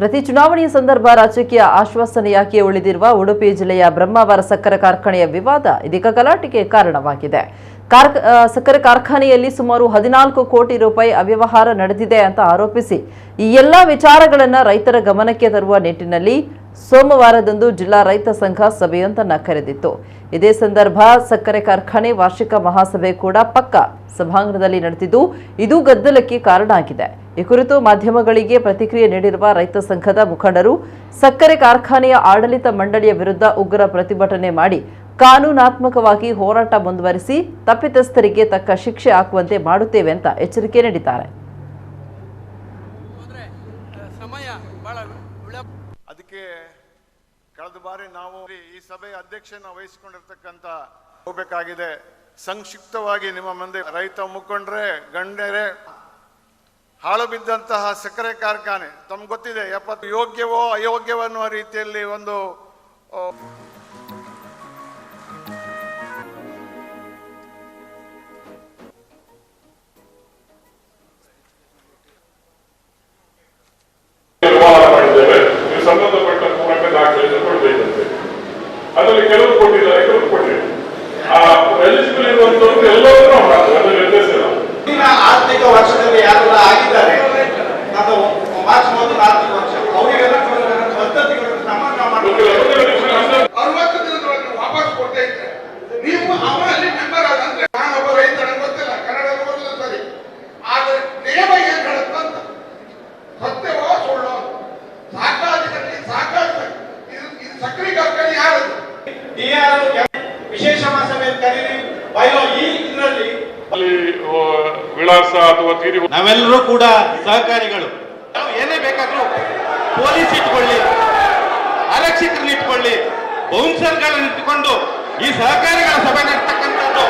ಪ್ರತಿ ಚುನಾವಣೆಯ ಸಂದರ್ಭ ರಾಜಕೀಯ ಆಶ್ವಾಸನೆಯಾಗಿ ಉಳಿದಿರುವ ಉಡುಪಿ ಜಿಲ್ಲೆಯ ಬ್ರಹ್ಮಾವರ ಸಕ್ಕರೆ ಕಾರ್ಖಾನೆಯ ವಿವಾದ ಇದೀಗ ಗಲಾಟೆಗೆ ಕಾರಣವಾಗಿದೆ. ಸಕ್ಕರೆ ಕಾರ್ಖಾನೆಯಲ್ಲಿ ಸುಮಾರು 14 ಕೋಟಿ ರೂಪಾಯಿ ಅವ್ಯವಹಾರ ನಡೆದಿದೆ ಅಂತ ಆರೋಪಿಸಿ ಈ ಎಲ್ಲಾ ವಿಚಾರಗಳನ್ನು ರೈತರ ಗಮನಕ್ಕೆ ತರುವ ನಿಟ್ಟಿನಲ್ಲಿ ಸೋಮವಾರದಂದು ಜಿಲ್ಲಾ ರೈತ ಸಂಘ ಸಭೆಯೊಂದನ್ನು ಕರೆದಿತ್ತು. ಇದೇ ಸಂದರ್ಭ ಸಕ್ಕರೆ ಕಾರ್ಖಾನೆ ವಾರ್ಷಿಕ ಮಹಾಸಭೆ ಕೂಡ ಪಕ್ಕ ಸಭಾಂಗಣದಲ್ಲಿ ನಡೆದಿದ್ದು ಇದು ಗದ್ದಲಕ್ಕೆ ಕಾರಣ ಆಗಿದೆ. ಈ ಕುರಿತು ಮಾಧ್ಯಮಗಳಿಗೆ ಪ್ರತಿಕ್ರಿಯೆ ನೀಡಿರುವ ರೈತ ಸಂಘದ ಮುಖಂಡರು ಸಕ್ಕರೆ ಕಾರ್ಖಾನೆಯ ಆಡಳಿತ ಮಂಡಳಿಯ ವಿರುದ್ಧ ಉಗ್ರ ಪ್ರತಿಭಟನೆ ಮಾಡಿ ಕಾನೂನಾತ್ಮಕವಾಗಿ ಹೋರಾಟ ಮುಂದುವರಿಸಿ ತಪ್ಪಿತಸ್ಥರಿಗೆ ತಕ್ಕ ಶಿಕ್ಷೆ ಹಾಕುವಂತೆ ಮಾಡುತ್ತೇವೆ ಅಂತ ಎಚ್ಚರಿಕೆ ನೀಡಿದ್ದಾರೆ. ಅದಕ್ಕೆ ಕಳೆದ ಬಾರಿ ನಾವು ಈ ಸಭೆಯ ಅಧ್ಯಕ್ಷನ ವಹಿಸಿಕೊಂಡಿರ್ತಕ್ಕಂಥ ಹೋಗಬೇಕಾಗಿದೆ. ಸಂಕ್ಷಿಪ್ತವಾಗಿ ನಿಮ್ಮ ಮುಂದೆ ರೈತ ಮುಖಂಡರೇ, ಗಣ್ಯರೇ, ಹಾಳು ಬಿದ್ದಂತಹ ಸಕ್ಕರೆ ಕಾರ್ಖಾನೆ ತಮ್ಗೆ ಗೊತ್ತಿದೆ, ಯೋಗ್ಯವೋ ಅಯೋಗ್ಯವೋ ಅನ್ನುವ ರೀತಿಯಲ್ಲಿ ಒಂದು ಸಂಬಂಧಪಟ್ಟ ಪೂರಕ ದಾಖಲೆಯನ್ನು ಕೊಡಬೇಕಂತೆ. ಅದರಲ್ಲಿ ಕೆಲವರು ಕೊಟ್ಟಿದ್ದಾರೆ, ಕೆಲವರು ಕೊಟ್ಟಿಲ್ಲ. ಎಲಿಜಿಬಲ್ ಇರುವಂತವ್ರು ಎಲ್ಲವನ್ನೂ ಅದರ ನಿರ್ದೇಶನ ಆರ್ಥಿಕ ವರ್ಷದಲ್ಲಿ ಯಾರೆಲ್ಲ ಆಗಿದ್ದಾರೆ ಮಾರ್ಚ್ 1 ಆರ್ಥಿಕ ವರ್ಷ ಅವರಿಗೆಲ್ಲ ಪದ್ಧತಿಗಳನ್ನು ಸಮಾನ ಮಾಡಿ 60 ದಿನದೊಳಗೆ ವಾಪಸ್ ಕೊಡ್ತಾ ಇದ್ರೆ ನೀವು ಅವರಲ್ಲಿ ಮೆಂಬರ್ ಆದಂದ್ರೆ ನಾನೊಬ್ಬ ರೈತ, ನನಗೆ ಗೊತ್ತಿಲ್ಲ, ಕನ್ನಡ ಓದಲ್ಲ ಸರಿ, ಆದ್ರೆ ನೇಮ ಏನ್ ಹೇಳುತ್ತಂತ ಸತ್ಯವೋ ಸುಳ್ಳು ಸಾಕಾಗಿದೆ. ಇದು ಸಕ್ಕರೆ ಕಾರ್ಖಾನೆ ಯಾರದು? ವಿಶೇಷ ಮಹಾಸಭೆ ಕರೀರಿ. ಈ ಇದರಲ್ಲಿ ವಿಳಾಸ ಅಥವಾ ತೀರಿ ನಾವೆಲ್ಲರೂ ಕೂಡ ಸಹಕಾರಿಗಳು. ನಾವು ಏನೇ ಬೇಕಾದ್ರೂ ಪೊಲೀಸ್ ಇಟ್ಕೊಳ್ಳಿ, ಆರಕ್ಷಕರನ್ನ ಇಟ್ಕೊಳ್ಳಿ, ಬೌನ್ಸರ್ಗಳನ್ನ ಇಟ್ಕೊಂಡು ಈ ಸಹಕಾರಿಗಳ ಸಭೆ ನಡೆಸ್ತಕ್ಕಂಥದ್ದು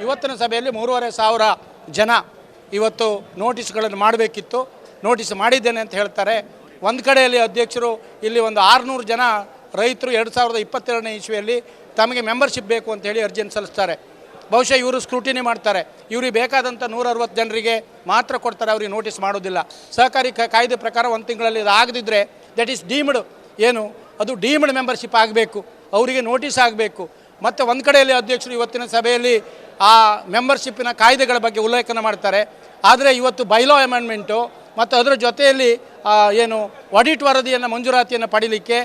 ಇವತ್ತಿನ ಸಭೆಯಲ್ಲಿ 3,500 ಜನ ಇವತ್ತು ನೋಟಿಸ್ಗಳನ್ನು ಮಾಡಬೇಕಿತ್ತು. ನೋಟಿಸ್ ಮಾಡಿದ್ದೇನೆ ಅಂತ ಹೇಳ್ತಾರೆ. ಒಂದು ಕಡೆಯಲ್ಲಿ ಅಧ್ಯಕ್ಷರು ಇಲ್ಲಿ ಒಂದು 600 ಜನ ರೈತರು 2022ನೇ ಇಸ್ವಿಯಲ್ಲಿ ತಮಗೆ ಮೆಂಬರ್ಶಿಪ್ ಬೇಕು ಅಂತ ಹೇಳಿ ಅರ್ಜಿಯನ್ನು ಸಲ್ಲಿಸ್ತಾರೆ. ಬಹುಶಃ ಇವರು ಸ್ಕ್ರೂಟಿನಿ ಮಾಡ್ತಾರೆ. ಇವ್ರಿಗೆ ಬೇಕಾದಂಥ 160 ಜನರಿಗೆ ಮಾತ್ರ ಕೊಡ್ತಾರೆ, ಅವ್ರಿಗೆ ನೋಟಿಸ್ ಮಾಡೋದಿಲ್ಲ. ಸಹಕಾರಿ ಕಾಯ್ದೆ ಪ್ರಕಾರ 1 ತಿಂಗಳಲ್ಲಿ ಇದು ಆಗದಿದ್ದರೆ ದಟ್ ಈಸ್ ಡೀಮ್ಡ್, ಏನು ಅದು ಡೀಮ್ಡ್ ಮೆಂಬರ್ಶಿಪ್ ಆಗಬೇಕು, ಅವರಿಗೆ ನೋಟಿಸ್ ಆಗಬೇಕು. ಮತ್ತು ಒಂದು ಕಡೆಯಲ್ಲಿ ಅಧ್ಯಕ್ಷರು ಇವತ್ತಿನ ಸಭೆಯಲ್ಲಿ ಆ ಮೆಂಬರ್ಶಿಪ್ಪಿನ ಕಾಯ್ದೆಗಳ ಬಗ್ಗೆ ಉಲ್ಲೇಖನ ಮಾಡ್ತಾರೆ. ಆದರೆ ಇವತ್ತು ಬೈಲಾ ಅಮೆಂಡ್ಮೆಂಟು ಮತ್ತು ಅದರ ಜೊತೆಯಲ್ಲಿ ಏನು ಆಡಿಟ್ ವರದಿಯನ್ನು ಮಂಜೂರಾತಿಯನ್ನು ಪಡೀಲಿಕ್ಕೆ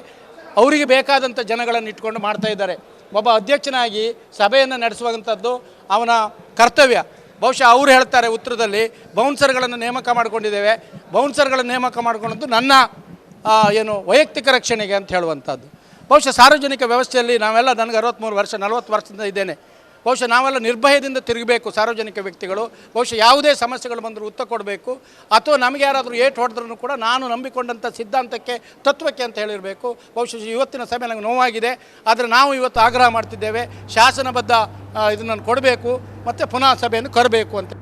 ಅವರಿಗೆ ಬೇಕಾದಂಥ ಜನಗಳನ್ನು ಇಟ್ಕೊಂಡು ಮಾಡ್ತಾ ಇದ್ದಾರೆ. ಒಬ್ಬ ಅಧ್ಯಕ್ಷನಾಗಿ ಸಭೆಯನ್ನು ನಡೆಸುವಂಥದ್ದು ಅವನ ಕರ್ತವ್ಯ. ಬಹುಶಃ ಅವರು ಹೇಳ್ತಾರೆ ಉತ್ತರದಲ್ಲಿ ಬೌನ್ಸರ್ಗಳನ್ನು ನೇಮಕ ಮಾಡಿಕೊಂಡಿದ್ದೇವೆ, ಬೌನ್ಸರ್ಗಳನ್ನು ನೇಮಕ ಮಾಡಿಕೊಂಡದ್ದು ನನ್ನ ಏನು ವೈಯಕ್ತಿಕ ರಕ್ಷಣೆಗೆ ಅಂತ ಹೇಳುವಂಥದ್ದು. ಬಹುಶಃ ಸಾರ್ವಜನಿಕ ವ್ಯವಸ್ಥೆಯಲ್ಲಿ ನಾವೆಲ್ಲ, ನನಗೆ 63 ವರ್ಷ 40 ವರ್ಷದಿಂದ ಇದ್ದೇನೆ. ಬಹುಶಃ ನಾವೆಲ್ಲ ನಿರ್ಭಯದಿಂದ ತಿರುಗಬೇಕು. ಸಾರ್ವಜನಿಕ ವ್ಯಕ್ತಿಗಳು ಬಹುಶಃ ಯಾವುದೇ ಸಮಸ್ಯೆಗಳು ಬಂದರೂ ಉತ್ತರ ಕೊಡಬೇಕು, ಅಥವಾ ನಮಗೆ ಯಾರಾದರೂ ಏಟು ಹೊಡೆದ್ರೂ ಕೂಡ ನಾನು ನಂಬಿಕೊಂಡಂಥ ಸಿದ್ಧಾಂತಕ್ಕೆ, ತತ್ವಕ್ಕೆ ಅಂತ ಹೇಳಿರಬೇಕು. ಬಹುಶಃ ಇವತ್ತಿನ ಸಭೆ ನನಗೆ ನೋವಾಗಿದೆ. ಆದರೆ ನಾವು ಇವತ್ತು ಆಗ್ರಹ ಮಾಡ್ತಿದ್ದೇವೆ, ಶಾಸನಬದ್ಧ ಇದನ್ನು ಕೊಡಬೇಕು ಮತ್ತು ಪುನಃ ಸಭೆಯನ್ನು ಕರಬೇಕು ಅಂತ.